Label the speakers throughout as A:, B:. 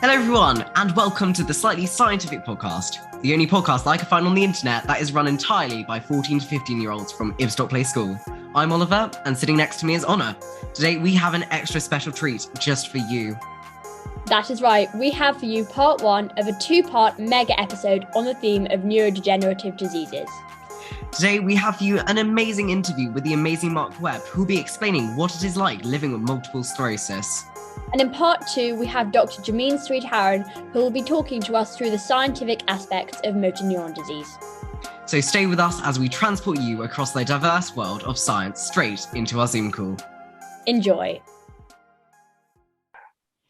A: Hello everyone, and welcome to the Slightly Scientific Podcast, the only podcast I can find on the internet that is run entirely by 14 to 15-year-olds from Ibstock Play School. I'm Oliver, and sitting next to me is Honor. Today we have an extra special treat just for you.
B: That is right, we have for you part one of a two-part mega episode on the theme of neurodegenerative diseases.
A: Today we have for you an amazing interview with the amazing Mark Webb, who will be explaining what it is like living with multiple sclerosis.
B: And in part two, we have Dr. Jameen Sweet-Haran, who will be talking to us through the scientific aspects of motor neuron disease.
A: So stay with us as we transport you across the diverse world of science straight into our Zoom call.
B: Enjoy.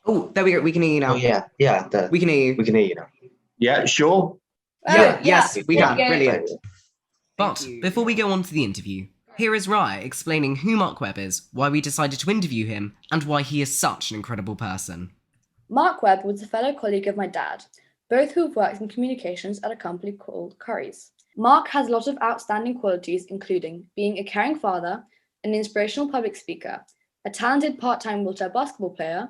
A: Oh, there we go. We can hear you now.
C: Oh, yeah.
A: We can hear you.
C: We can hear you now. Yeah, sure.
A: Yes, we can.
B: go.
A: Brilliant. But before we go on to the interview, here is Raya explaining who Mark Webb is, why we decided to interview him, and why he is such an incredible person.
D: Mark Webb was a fellow colleague of my dad, both who have worked in communications at a company called Currys. Mark has a lot of outstanding qualities, including being a caring father, an inspirational public speaker, a talented part-time wheelchair basketball player,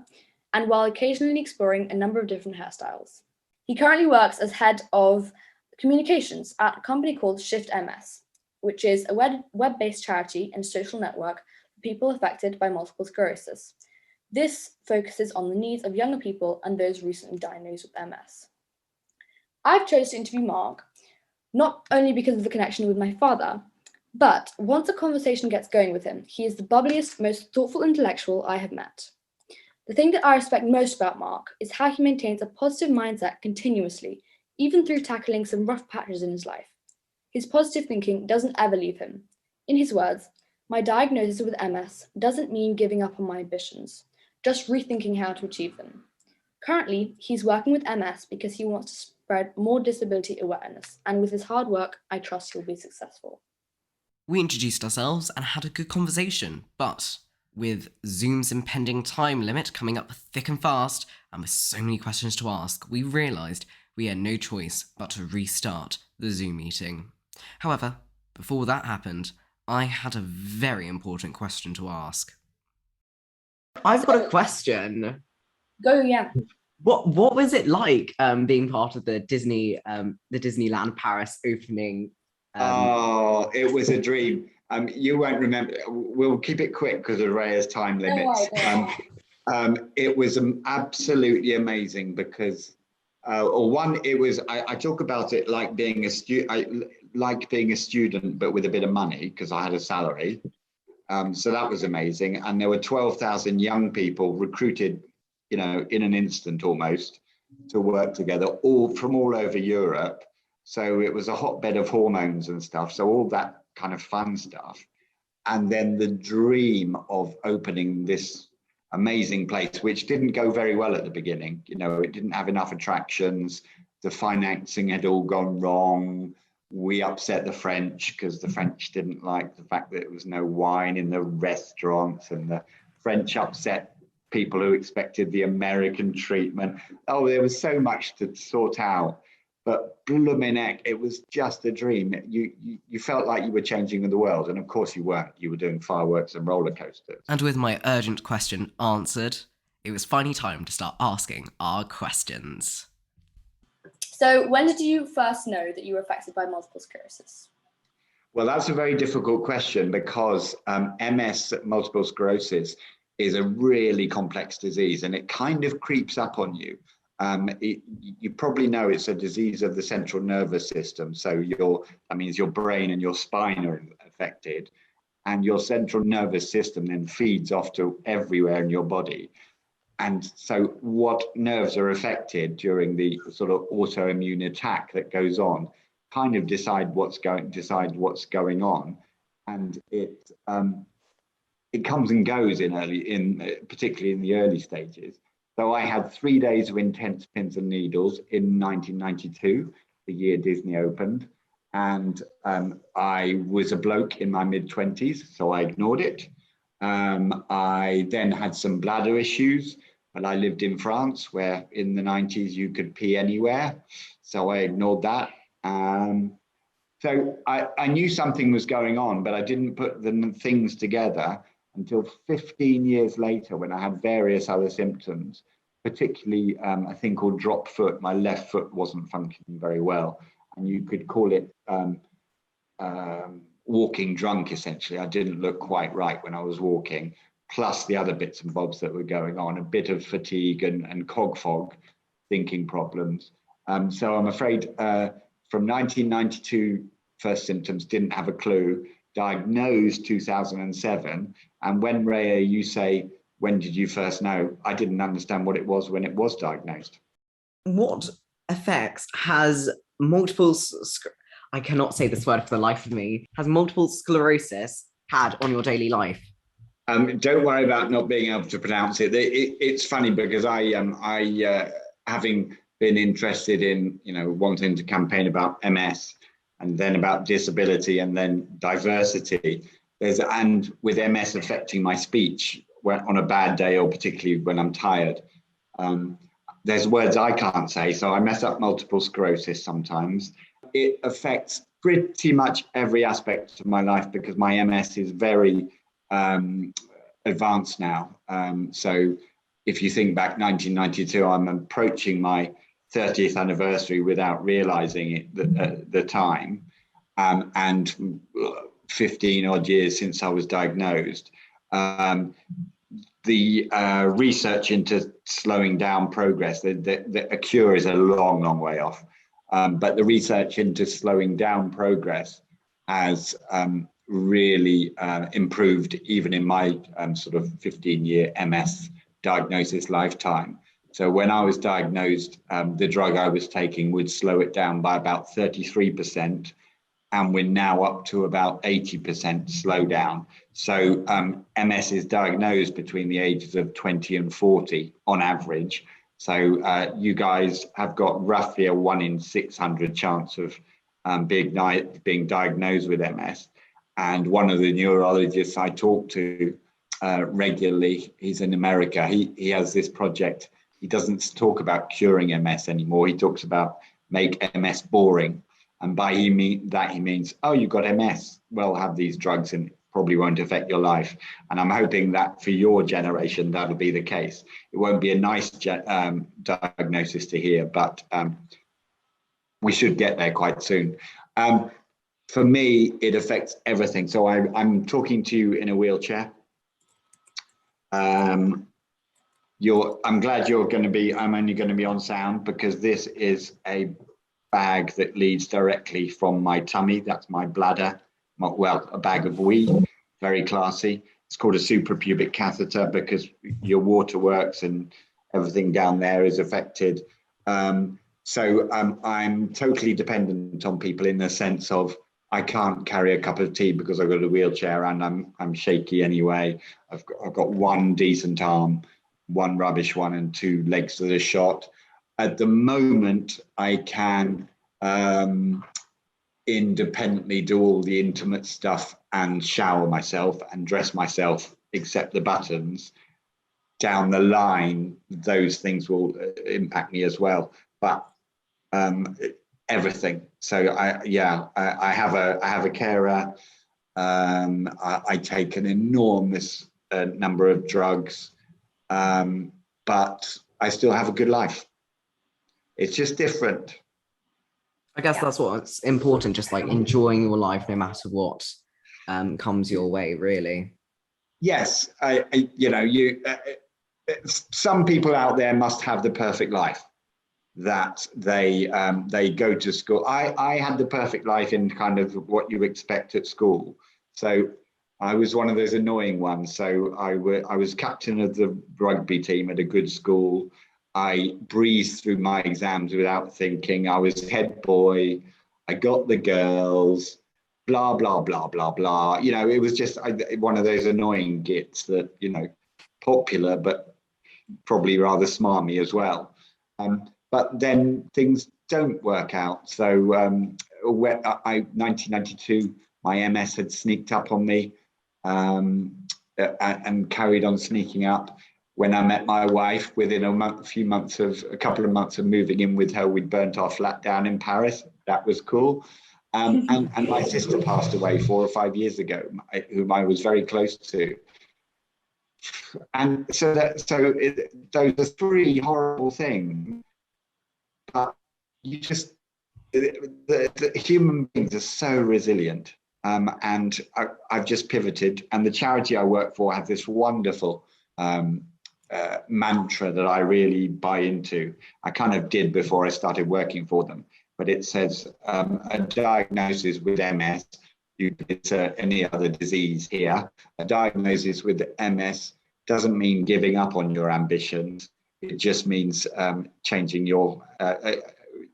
D: and while occasionally exploring a number of different hairstyles. He currently works as head of communications at a company called shift.ms, which is a web-based charity and social network for people affected by multiple sclerosis. This focuses on the needs of younger people and those recently diagnosed with MS. I've chosen to interview Mark, not only because of the connection with my father, but once a conversation gets going with him, he is the bubbliest, most thoughtful intellectual I have met. The thing that I respect most about Mark is how he maintains a positive mindset continuously, even through tackling some rough patches in his life. His positive thinking doesn't ever leave him. In his words, my diagnosis with MS doesn't mean giving up on my ambitions, just rethinking how to achieve them. Currently, he's working with MS because he wants to spread more disability awareness, and with his hard work, I trust he'll be successful.
A: We introduced ourselves and had a good conversation, but with Zoom's impending time limit coming up thick and fast, and with so many questions to ask, we realised we had no choice but to restart the Zoom meeting. However, before that happened, I had a very important question to ask. I've got a question.
D: Go, yeah.
A: What was it like being part of the Disneyland Paris opening?
C: It was a dream. You won't remember. We'll keep it quick because of Raya's time limits. It was absolutely amazing because, I talk about it like being a student. Like being a student, but with a bit of money because I had a salary. So that was amazing. And there were 12,000 young people recruited, in an instant almost, to work together, all from all over Europe. So it was a hotbed of hormones and stuff. So all that kind of fun stuff. And then the dream of opening this amazing place, which didn't go very well at the beginning. It didn't have enough attractions. The financing had all gone wrong. We upset the French because the French didn't like the fact that there was no wine in the restaurants, and the French upset people who expected the American treatment. Oh, there was so much to sort out, but blooming heck, it was just a dream. You felt like you were changing the world, and of course you weren't. You were doing fireworks and roller coasters.
A: And with my urgent question answered, it was finally time to start asking our questions.
D: So when did you first know that you were affected by multiple sclerosis?
C: Well, that's a very difficult question because MS, multiple sclerosis, is a really complex disease and it kind of creeps up on you. You probably know it's a disease of the central nervous system. So that means your brain and your spine are affected, and your central nervous system then feeds off to everywhere in your body. And so what nerves are affected during the sort of autoimmune attack that goes on kind of decide what's going on. And it comes and goes particularly in the early stages. So I had 3 days of intense pins and needles in 1992, the year Disney opened. And I was a bloke in my mid-20s, so I ignored it. I then had some bladder issues, but I lived in France where in the 90s you could pee anywhere. So I ignored that. So I knew something was going on, but I didn't put the things together until 15 years later when I had various other symptoms. particularly a thing called drop foot. My left foot wasn't functioning very well, and you could call it walking drunk, essentially. I didn't look quite right when I was walking, plus the other bits and bobs that were going on, a bit of fatigue and cog fog, thinking problems. So I'm afraid from 1992, first symptoms, didn't have a clue, diagnosed 2007. And when, Raya, you say, when did you first know? I didn't understand what it was when it was diagnosed.
A: What effects has multiple, I cannot say this word for the life of me, has multiple sclerosis had on your daily life?
C: Don't worry about not being able to pronounce it. It's funny because I having been interested in, wanting to campaign about MS and then about disability and then diversity, and with MS affecting my speech on a bad day, or particularly when I'm tired, there's words I can't say, so I mess up multiple sclerosis sometimes. It affects pretty much every aspect of my life because my MS is very advanced now. So if you think back 1992, I'm approaching my 30th anniversary without realizing it at the time, and 15 odd years since I was diagnosed. The research into slowing down progress, a cure is a long, long way off. But the research into slowing down progress has really improved even in my sort of 15-year MS diagnosis lifetime. So when I was diagnosed, the drug I was taking would slow it down by about 33%, and we're now up to about 80% slowdown. So MS is diagnosed between the ages of 20 and 40 on average. So you guys have got roughly a 1 in 600 chance of being diagnosed with MS. And one of the neurologists I talk to regularly, he's in America, he has this project. He doesn't talk about curing MS anymore. He talks about make MS boring. And by that he means, oh, you've got MS. Well, have these drugs and it probably won't affect your life. And I'm hoping that for your generation, that'll be the case. It won't be a nice diagnosis to hear, but we should get there quite soon. For me, it affects everything. So I'm talking to you in a wheelchair. I'm glad I'm only going to be on sound because this is a bag that leads directly from my tummy. That's my bladder. Well, a bag of wee, very classy. It's called a suprapubic catheter because your waterworks and everything down there is affected. So I'm totally dependent on people in the sense of I can't carry a cup of tea because I've got a wheelchair and I'm shaky anyway. I've got one decent arm, one rubbish one, and 2 legs that are shot. At the moment, I can independently do all the intimate stuff and shower myself and dress myself, except the buttons. Down the line, those things will impact me as well. But everything. So I have a carer. I take an enormous number of drugs, but I still have a good life. It's just different.
A: I guess that's what's important, just like enjoying your life no matter what comes your way, really.
C: Yes, some people out there must have the perfect life, that they go to school. I had the perfect life in kind of what you expect at school. So I was one of those annoying ones. So I was captain of the rugby team at a good school. I breezed through my exams without thinking. I was head boy. I got the girls, blah, blah, blah, blah, blah. It was just one of those annoying gits that, popular, but probably rather smarmy as well. But then things don't work out. So 1992, my MS had sneaked up on me and carried on sneaking up. When I met my wife, within a couple of months of moving in with her, we'd burnt our flat down in Paris. That was cool. And my sister passed away 4 or 5 years ago, whom I was very close to. And those are three horrible things, but you just, the human beings are so resilient. And I've just pivoted, and the charity I work for has this wonderful mantra that I really buy into. I kind of did before I started working for them, but it says a diagnosis with MS, it's any other disease here, a diagnosis with MS doesn't mean giving up on your ambitions. It just means changing your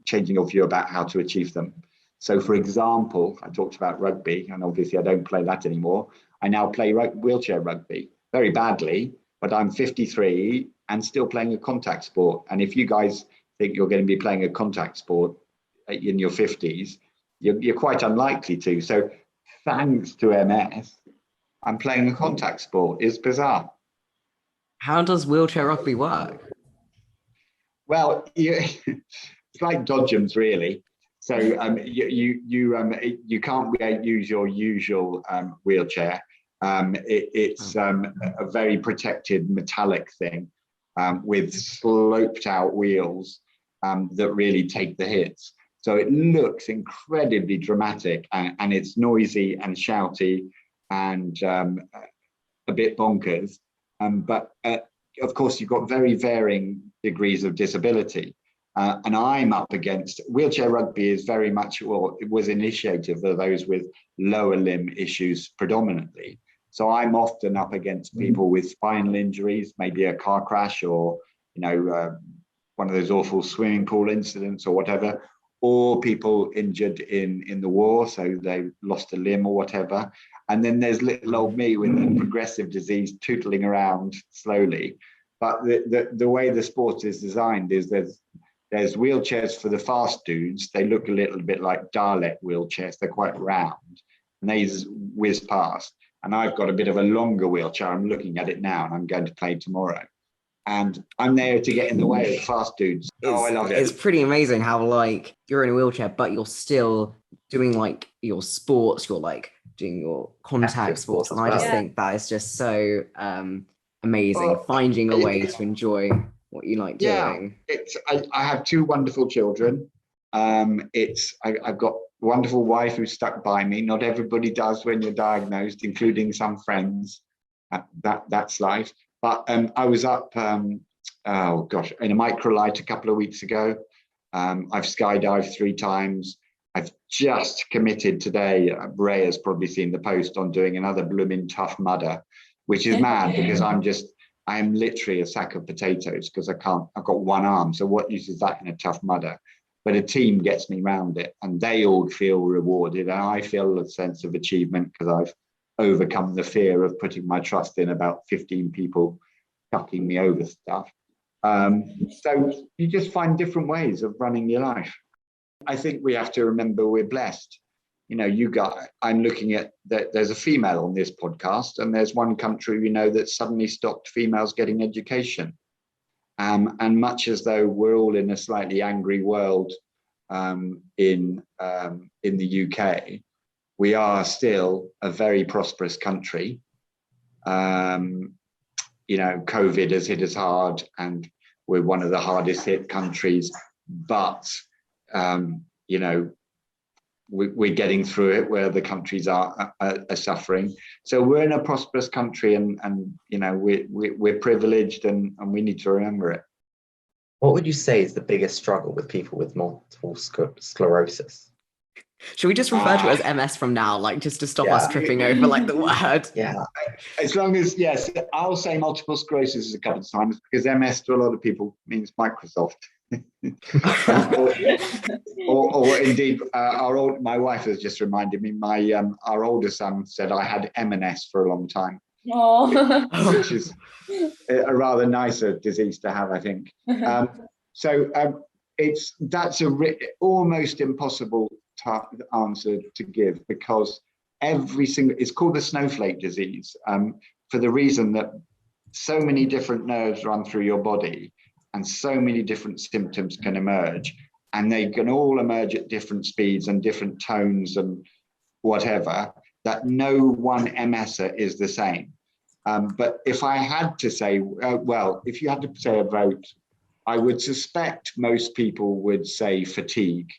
C: view about how to achieve them. So, for example, I talked about rugby, and obviously I don't play that anymore. I now play wheelchair rugby very badly, but I'm 53 and still playing a contact sport. And if you guys think you're going to be playing a contact sport in your 50s, you're quite unlikely to. So, thanks to MS, I'm playing a contact sport. It's bizarre.
A: How does wheelchair rugby work?
C: Well, it's like dodgems, really. So you can't use your usual wheelchair. It's a very protected metallic thing with sloped out wheels that really take the hits. So it looks incredibly dramatic, and it's noisy and shouty and a bit bonkers. But of course, you've got very varying degrees of disability. And I'm up against, wheelchair rugby is very much, well, it was initiative for those with lower limb issues predominantly. So I'm often up against people with spinal injuries, maybe a car crash or, one of those awful swimming pool incidents or whatever, or people injured in the war, so they lost a limb or whatever. And then there's little old me with a progressive disease tootling around slowly. But the way the sport is designed is there's wheelchairs for the fast dudes. They look a little bit like Dalek wheelchairs. They're quite round, and they whiz past. And I've got a bit of a longer wheelchair. I'm looking at it now, and I'm going to play tomorrow. And I'm there to get in the way of the fast dudes. I love it.
A: It's pretty amazing how you're in a wheelchair, but you're still doing your sports. You're doing your contact sports, and I just think that is just so amazing. Finding a way to enjoy what you like doing.
C: I have two wonderful children. I've got a wonderful wife who's stuck by me. Not everybody does when you're diagnosed, including some friends. That's life. But I was up, in a microlight a couple of weeks ago. I've skydived 3 times. I've just committed today. Ray has probably seen the post on doing another blooming Tough Mudder, which is mad because I am literally a sack of potatoes because I've got one arm. So what use is that in a Tough Mudder? But a team gets me round it, and they all feel rewarded. And I feel a sense of achievement because I've overcome the fear of putting my trust in about 15 people chucking me over stuff. So you just find different ways of running your life. I think we have to remember we're blessed. I'm looking at that. There's a female on this podcast, and there's one country that suddenly stopped females getting education. And much as though we're all in a slightly angry world in the UK, we are still a very prosperous country. COVID has hit us hard, and we're one of the hardest hit countries. But we're getting through it where the countries are suffering. So we're in a prosperous country, and we're privileged, and we need to remember it.
E: What would you say is the biggest struggle with people with multiple sclerosis?
A: Should we just refer to it as MS from now, just to stop us tripping over the word?
E: Yeah.
C: As long as, yes, I'll say multiple sclerosis a couple of times because MS to a lot of people means Microsoft. or indeed, my wife has just reminded me, our older son said I had M&S for a long time.
B: Oh.
C: Which is a rather nicer disease to have, I think. That's almost impossible answer to give because it's called the snowflake disease for the reason that so many different nerves run through your body and so many different symptoms can emerge, and they can all emerge at different speeds and different tones and whatever, that no one MSer is the same. But if I had to say, well, if you had to say a vote, I would suspect most people would say fatigue.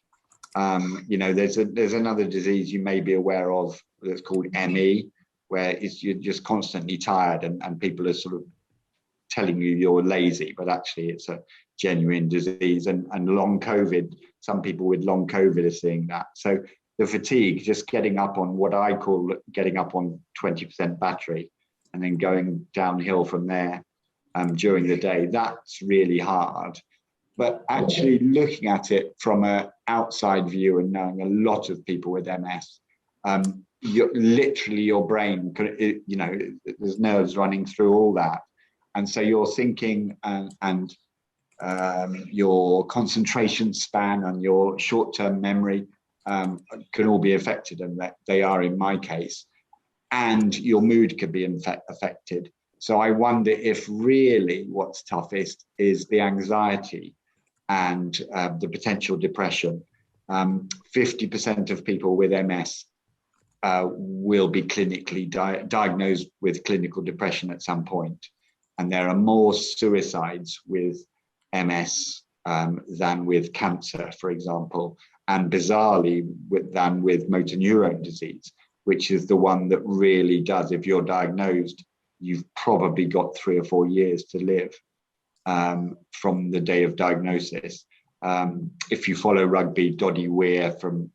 C: There's another disease you may be aware of that's called ME, where you're just constantly tired, and people are sort of telling you you're lazy, but actually it's a genuine disease. And long COVID, some people with long COVID are seeing that. So the fatigue, just getting up on what I call getting up on 20% battery and then going downhill from there during the day, that's really hard. But actually looking at it from an outside view and knowing a lot of people with MS, literally your brain, there's nerves running through all that. And so your thinking and your concentration span and your short-term memory can all be affected, and that they are in my case. And your mood can be affected. So I wonder if really what's toughest is the anxiety and the potential depression. 50% of people with MS will be clinically diagnosed with clinical depression at some point. And there are more suicides with MS than with cancer, for example, and bizarrely than with motor neurone disease, which is the one that really does, if you're diagnosed, you've probably got 3 or 4 years to live from the day of diagnosis. If you follow rugby, Doddy Weir from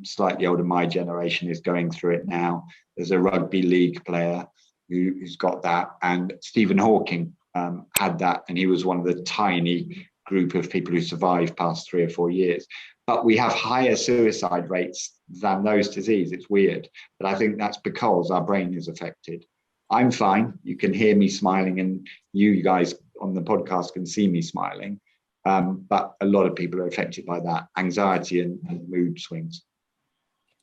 C: slightly older my generation is going through it now. There's a rugby league player who's got that, and Stephen Hawking had that, and he was one of the tiny group of people who survived past 3 or 4 years. But we have higher suicide rates than those diseases. It's weird, but I think that's because our brain is affected. I'm fine. You can hear me smiling, and you guys on the podcast can see me smiling. But a lot of people are affected by that anxiety and mood swings.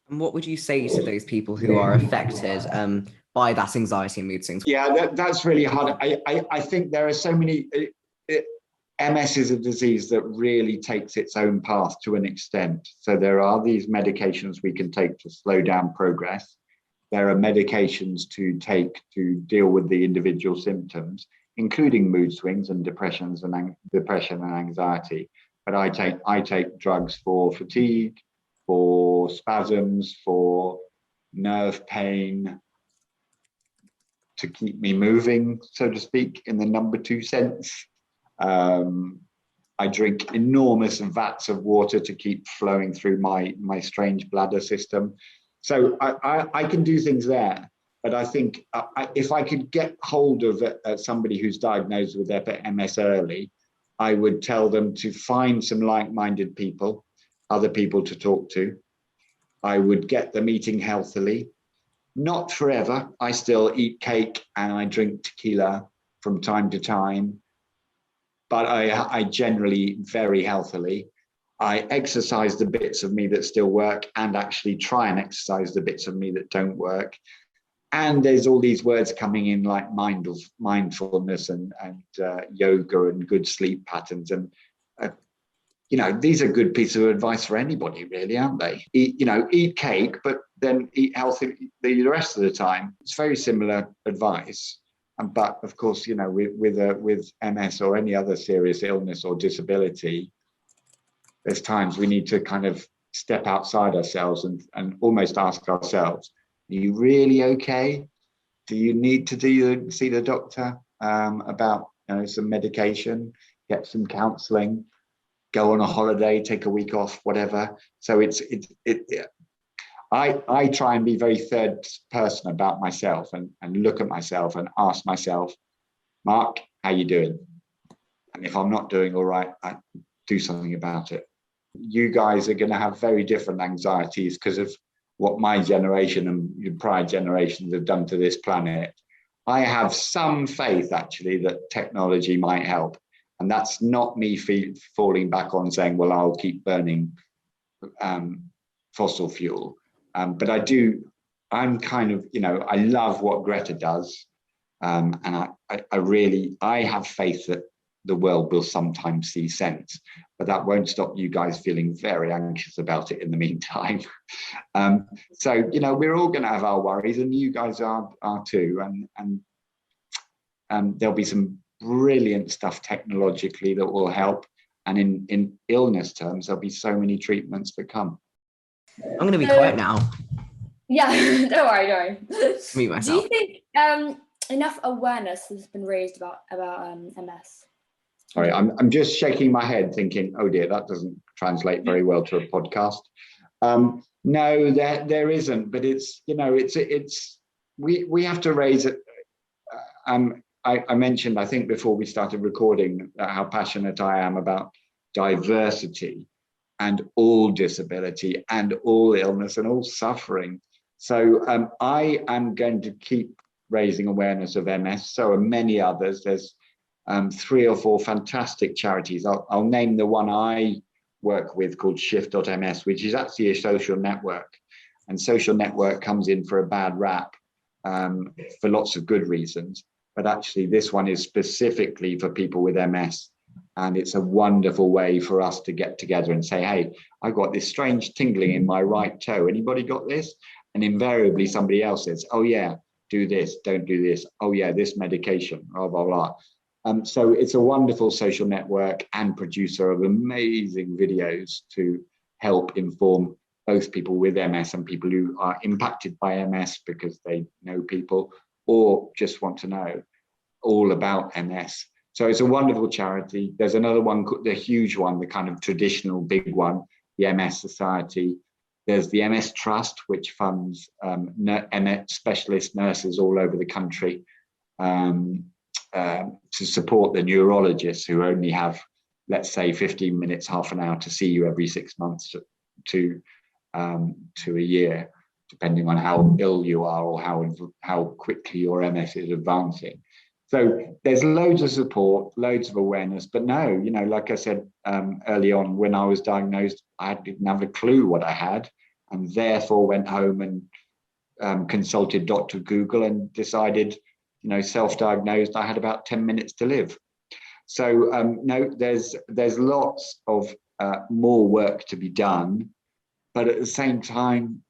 A: And what would you say to those people who are affected by that anxiety and mood swings?
C: Yeah, that's really hard. I think there are so many. MS is a disease that really takes its own path to an extent. So there are these medications we can take to slow down progress. There are medications to take to deal with the individual symptoms, including mood swings and depression and anxiety. But I take drugs for fatigue, for spasms, for nerve pain, to keep me moving, so to speak, in the number 2 sense. I drink enormous vats of water to keep flowing through my strange bladder system. So I can do things there. But I think if I could get hold of somebody who's diagnosed with MS early, I would tell them to find some like-minded people, other people to talk to. I would get them eating healthily, not forever. I still eat cake and I drink tequila from time to time, but I generally eat very healthily. I exercise the bits of me that still work and actually try and exercise the bits of me that don't work. And there's all these words coming in like mindfulness and yoga and good sleep patterns. And, these are good pieces of advice for anybody, really, aren't they? Eat cake, but then eat healthy the rest of the time. It's very similar advice. But of course, with MS or any other serious illness or disability, there's times we need to kind of step outside ourselves and almost ask ourselves, are you really okay? Do you need to see the doctor about some medication, get some counselling, go on a holiday, take a week off, whatever? So I try and be very third person about myself and look at myself and ask myself, Mark, how you doing? And if I'm not doing all right, I do something about it. You guys are going to have very different anxieties because of what my generation and prior generations have done to this planet. I have some faith, actually, that technology might help. And that's not me falling back on saying, well, I'll keep burning fossil fuel. But I'm kind of, I love what Greta does. And I have faith that the world will sometimes see sense, but that won't stop you guys feeling very anxious about it in the meantime. So, we're all going to have our worries, and you guys are too. And there'll be some brilliant stuff technologically that will help. And in illness terms, there'll be so many treatments that come.
A: I'm going to be quiet now.
D: Yeah, don't worry.
A: Mute myself.
D: Do you think enough awareness has been raised about MS?
C: Sorry, I'm just shaking my head thinking, oh dear, that doesn't translate very well to a podcast. No, there isn't, but it's, we have to raise it. I mentioned, I think before we started recording, how passionate I am about diversity and all disability and all illness and all suffering. So I am going to keep raising awareness of MS. So are many others. There's 3 or 4 fantastic charities. I'll name the one I work with called shift.ms, which is actually a social network. And social network comes in for a bad rap for lots of good reasons. But actually this one is specifically for people with MS. And it's a wonderful way for us to get together and say, hey, I got this strange tingling in my right toe. Anybody got this? And invariably somebody else says, oh yeah, do this, don't do this. Oh yeah, this medication, blah, blah, blah. So it's a wonderful social network and producer of amazing videos to help inform both people with MS and people who are impacted by MS because they know people or just want to know all about MS. So it's a wonderful charity. There's another one, the huge one, the kind of traditional big one, the MS Society. There's the MS Trust, which funds MS specialist nurses all over the country to support the neurologists who only have, let's say, 15 minutes, half an hour to see you every 6 months to a year, depending on how ill you are or how quickly your MS is advancing. So there's loads of support, loads of awareness, but no, like I said early on, when I was diagnosed, I didn't have a clue what I had, and therefore went home and consulted Dr. Google and decided, self-diagnosed, I had about 10 minutes to live. So no, there's lots of more work to be done, but at the same time,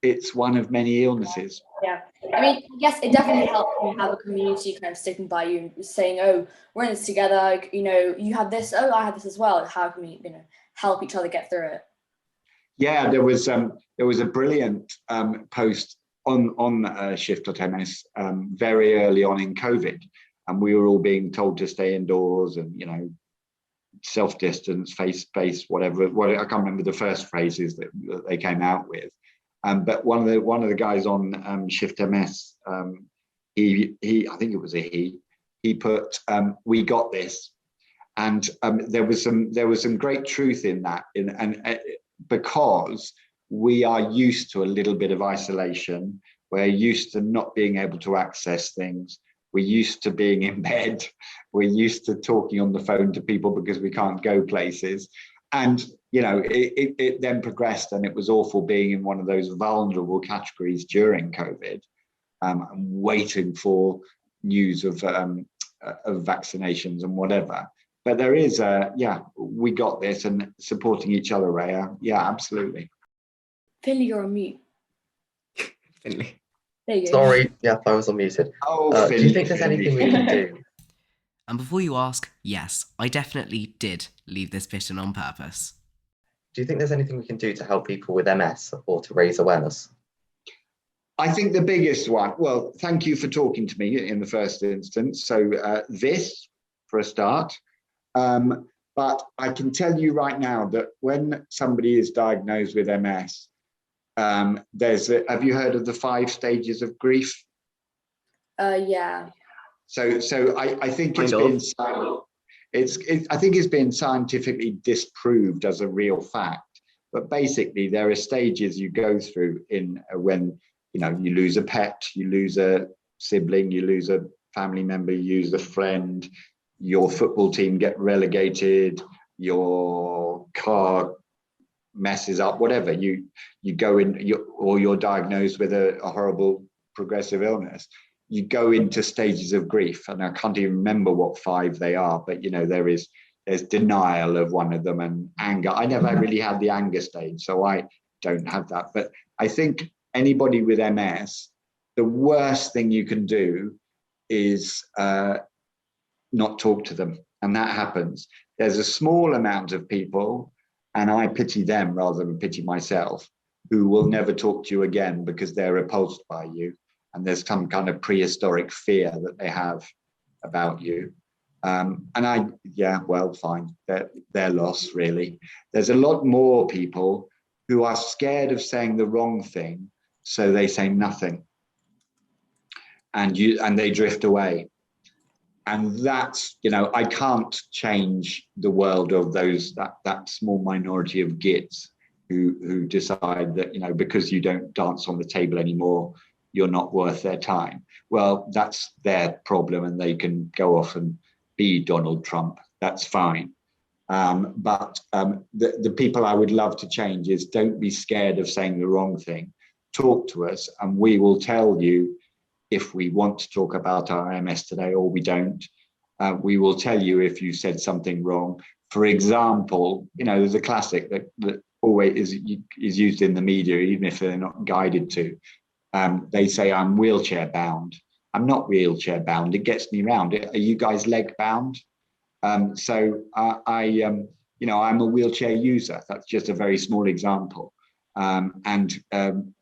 C: it's one of many illnesses.
D: Yeah, I mean, yes, it definitely helps when you have a community kind of sticking by you and saying, oh, we're in this together, you have this, oh, I have this as well. How can we, help each other get through it?
C: Yeah, there was a brilliant post on shift.ms very early on in COVID, and we were all being told to stay indoors and, self-distance, face, whatever. I can't remember the first phrases that they came out with. But one of the guys on shift.ms, he I think it was he put, we got this. And there was some great truth in that, and because we are used to a little bit of isolation, we're used to not being able to access things, we're used to being in bed, we're used to talking on the phone to people because we can't go places. And it then progressed, and it was awful being in one of those vulnerable categories during COVID, waiting for news of vaccinations and whatever. But there is we got this, and supporting each other, Raya. Yeah, absolutely.
D: Finley, you're on mute.
A: Finley.
D: There you go.
E: Sorry, yeah, I was unmuted.
C: Oh,
E: do you think there's anything we can do?
A: And before you ask, yes, I definitely did leave this bit in on purpose.
E: Do you think there's anything we can do to help people with MS or to raise awareness?
C: I think the biggest one, well, thank you for talking to me in the first instance. So this, for a start, but I can tell you right now that when somebody is diagnosed with MS, have you heard of the 5 stages of grief?
D: Yeah.
C: So I think I think it's been scientifically disproved as a real fact. But basically, there are stages you go through when you lose a pet, you lose a sibling, you lose a family member, you lose a friend, your football team get relegated, your car messes up, whatever. You go in, or you're diagnosed with a horrible progressive illness. You go into stages of grief, and I can't even remember what 5 they are, but there's denial of one of them, and anger. I never really had the anger stage, so I don't have that. But I think anybody with MS, the worst thing you can do is not talk to them. And that happens. There's a small amount of people, and I pity them rather than pity myself, who will never talk to you again because they're repulsed by you. And there's some kind of prehistoric fear that they have about you. Well, fine, their loss, really. There's a lot more people who are scared of saying the wrong thing, so they say nothing. And they drift away. And that's, I can't change the world of that small minority of gits who decide that, because you don't dance on the table anymore, you're not worth their time. Well, that's their problem, and they can go off and be Donald Trump. That's fine. But the people I would love to change is, don't be scared of saying the wrong thing. Talk to us, and we will tell you if we want to talk about our MS today or we don't. We will tell you if you said something wrong. For example, there's a classic that always is used in the media, even if they're not guided to. They say, I'm wheelchair bound. I'm not wheelchair bound. It gets me around. Are you guys leg bound? I'm a wheelchair user. That's just a very small example.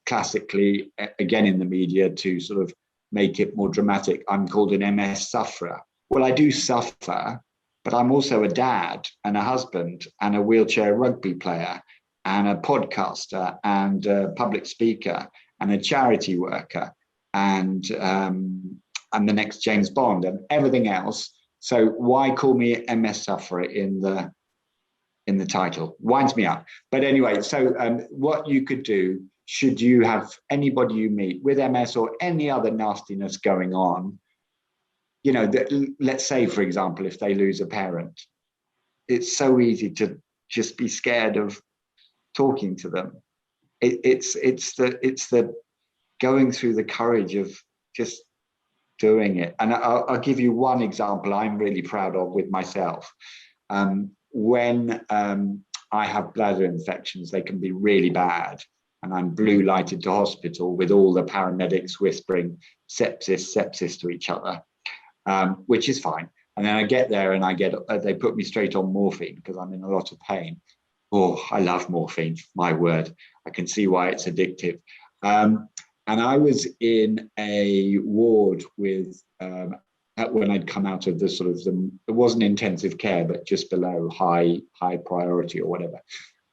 C: Classically, again in the media, to sort of make it more dramatic, I'm called an MS sufferer. Well, I do suffer, but I'm also a dad and a husband and a wheelchair rugby player and a podcaster and a public speaker and a charity worker and the next James Bond and everything else. So why call me MS sufferer in the title? Winds me up. But anyway, so what you could do, should you have anybody you meet with MS or any other nastiness going on, let's say, for example, if they lose a parent, it's so easy to just be scared of talking to them. It's the going through the courage of just doing it. And I'll give you one example I'm really proud of with myself. When I have bladder infections, they can be really bad. And I'm blue lighted to hospital with all the paramedics whispering sepsis to each other, which is fine. And then I get there and they put me straight on morphine because I'm in a lot of pain. Oh, I love morphine, my word. I can see why it's addictive. And I was in a ward with, when I'd come out of it wasn't intensive care, but just below high priority or whatever.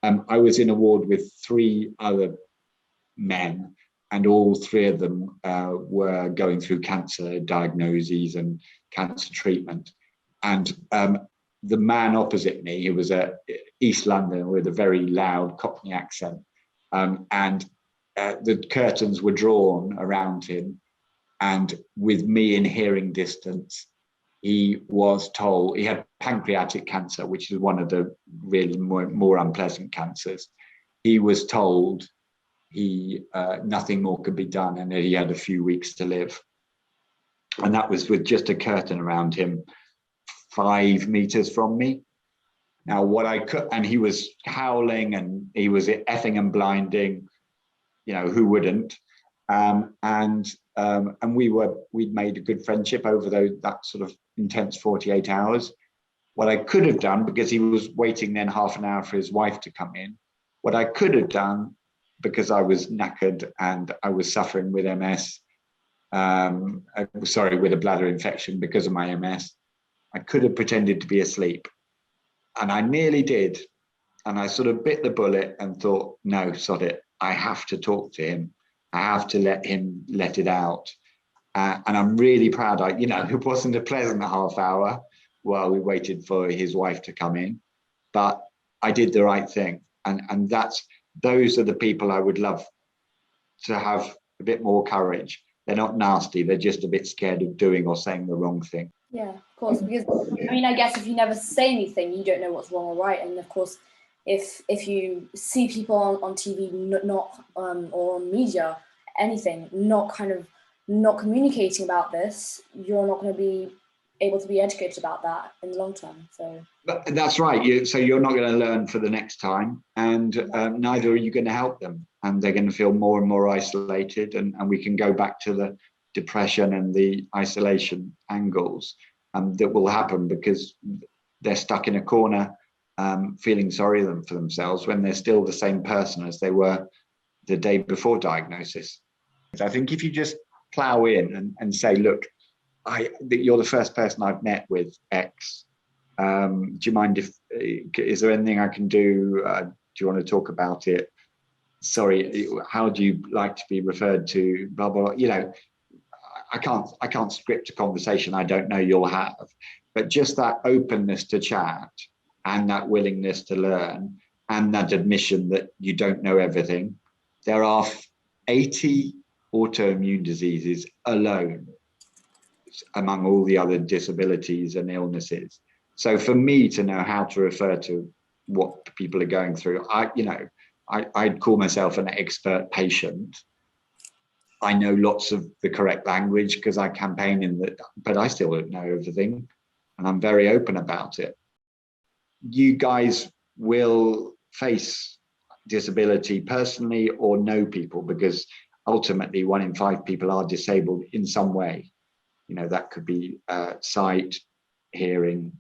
C: I was in a ward with 3 other men, and all 3 of them were going through cancer diagnoses and cancer treatment. And the man opposite me, he was a East London with a very loud Cockney accent, and the curtains were drawn around him, and with me in hearing distance, he was told he had pancreatic cancer, which is one of the really more unpleasant cancers. He was told nothing more could be done and that he had a few weeks to live. And that was with just a curtain around him 5 meters from me. Now, what I could, and he was howling and he was effing and blinding, who wouldn't? And we'd made a good friendship over that sort of intense 48 hours. What I could have done, because he was waiting then half an hour for his wife to come in, what I could have done, because I was knackered and I was suffering with MS, with a bladder infection because of my MS, I could have pretended to be asleep. And I nearly did. And I sort of bit the bullet and thought, no, sod it. I have to talk to him. I have to let him let it out. And I'm really proud. It wasn't a pleasant half hour while we waited for his wife to come in, but I did the right thing. And those are the people I would love to have a bit more courage. They're not nasty. They're just a bit scared of doing or saying the wrong thing.
D: Yeah, of course. Because, I guess if you never say anything, you don't know what's wrong or right. And of course, if you see people on TV not or on media, anything, not communicating about this, you're not going to be able to be educated about that in the long term. So
C: that's right. So you're not going to learn for the next time, and neither are you going to help them, and they're going to feel more and more isolated. And we can go back to depression and the isolation angles that will happen because they're stuck in a corner, feeling sorry for themselves when they're still the same person as they were the day before diagnosis. So I think if you just plow in and say, look, you're the first person I've met with X. Do you mind is there anything I can do? Do you want to talk about it? Sorry, how do you like to be referred to? Blah, blah, blah. You know, I can't script a conversation I don't know you'll have, but just that openness to chat and that willingness to learn and that admission that you don't know everything. There are 80 autoimmune diseases alone among all the other disabilities and illnesses. So for me to know how to refer to what people are going through, I'd call myself an expert patient. I know lots of the correct language because I campaign in that, but I still don't know everything, and I'm very open about it. You guys will face disability personally or know people, because ultimately 1 in 5 people are disabled in some way. You know, that could be sight, hearing,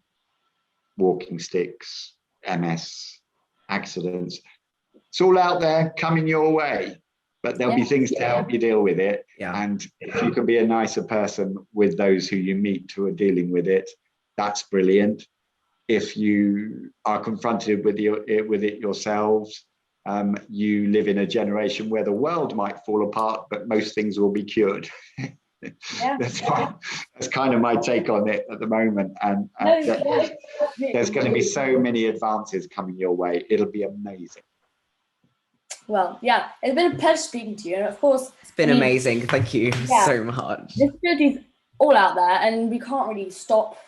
C: walking sticks, MS, accidents. It's all out there coming your way, but there'll be things to help you deal with it.
A: Yeah.
C: And if you can be a nicer person with those who you meet who are dealing with it, that's brilliant. If you are confronted with it yourselves, you live in a generation where the world might fall apart, but most things will be cured. That's kind of my take on it at the moment. And there's going to be so many advances coming your way. It'll be amazing.
D: Well, yeah, it's been a pleasure speaking to you. And of course,
A: It's been amazing. Thank you so much.
D: Disabilities all out there, and we can't really stop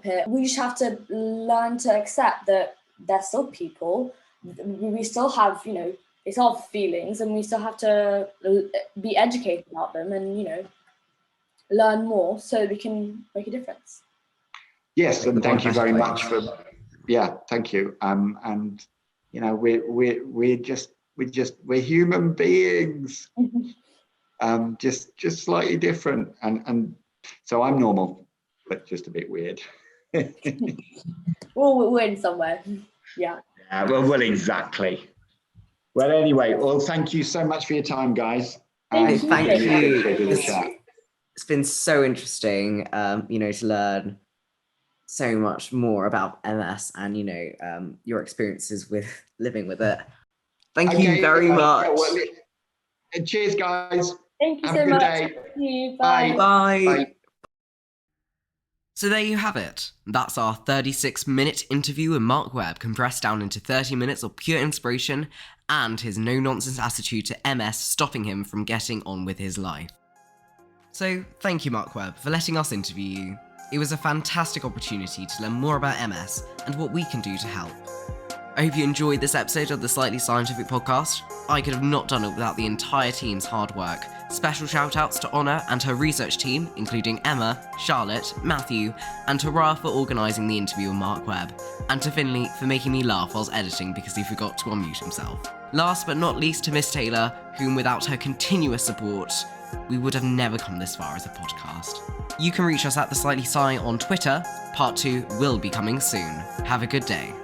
D: it. We just have to learn to accept that they're still people. We still have, they still have feelings, and we still have to be educated about them and, learn more so we can make a difference.
C: Yes, and thank you very much for, thank you. And we're human beings, just slightly different, and so I'm normal, but just a bit weird.
D: Well, we're in somewhere. Yeah.
C: Well, exactly. Well, anyway, thank you so much for your time, guys.
A: Thank you.
C: The chat.
A: It's been so interesting, to learn so much more about MS and, your experiences with living with it. Thank you very much.
C: Cheers, guys.
D: Thank you
C: Have
D: so
C: a good
D: much.
C: day.
D: Thank you.
C: Bye.
A: Bye. So there you have it. That's our 36-minute interview with Mark Webb, compressed down into 30 minutes of pure inspiration and his no-nonsense attitude to MS stopping him from getting on with his life. So thank you, Mark Webb, for letting us interview you. It was a fantastic opportunity to learn more about MS and what we can do to help. I hope you enjoyed this episode of the Slightly Scientific podcast. I could have not done it without the entire team's hard work. Special shout-outs to Honor and her research team, including Emma, Charlotte, Matthew, and to Raya for organising the interview with Mark Webb, and to Finley for making me laugh whilst editing because he forgot to unmute himself. Last but not least to Miss Taylor, whom without her continuous support, we would have never come this far as a podcast. You can reach us at The Slightly Sci on Twitter. Part 2 will be coming soon. Have a good day.